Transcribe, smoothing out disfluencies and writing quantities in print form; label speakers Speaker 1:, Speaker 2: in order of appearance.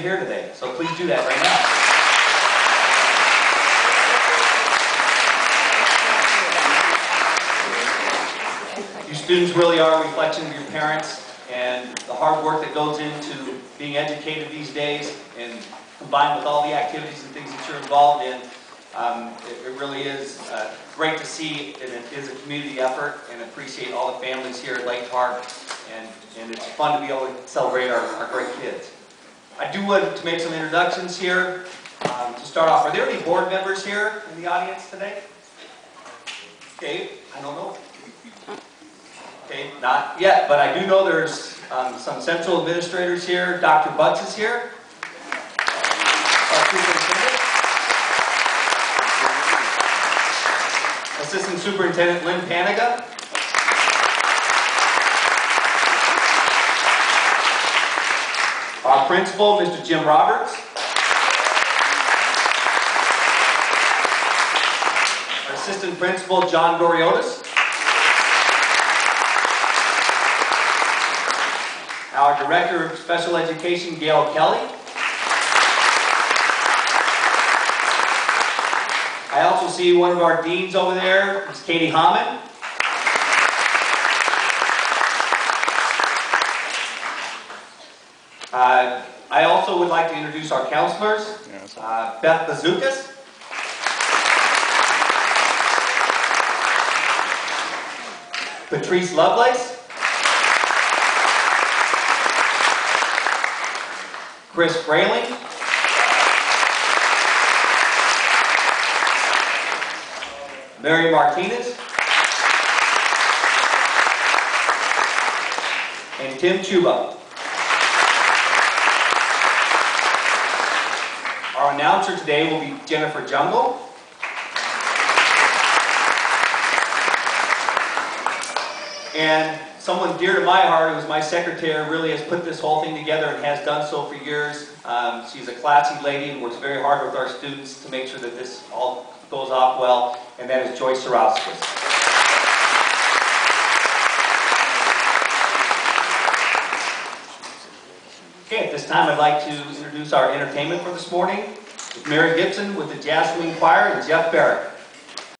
Speaker 1: here today. So please do that right now. You students really are a reflection of your parents and the hard work that goes into being educated these days, and combined with all the activities and things that you're involved in, it really is great to see, and it is a community effort, and appreciate all the families here at Lake Park, and it's fun to be able to celebrate our great kids. I do want to make some introductions here. To start off, are there any board members here in the audience today? Okay, I don't know. Okay, not yet, but I do know there's some central administrators here. Dr. Butts is here. Our superintendent. Assistant Superintendent Lynn Paniga. Our principal, Mr. Jim Roberts. Our assistant principal, John Doriotis. Our Director of Special Education, Gail Kelly. I also see one of our deans over there, Ms. Katie Hammond. I also would like to introduce our counselors, Beth Bazookas. Patrice Lovelace. Chris Frayling. Mary Martinez. And Tim Chuba. Our announcer today will be Jennifer Jungle. And someone dear to my heart, who's my secretary, really has put this whole thing together and has done so for years. She's a classy lady and works very hard with our students to make sure that this all goes off well, and that is Joyce Sarauskas. Okay, at this time I'd like to introduce our entertainment for this morning. Mary Gibson with the Jazz Swing Choir and Jeff Barrett.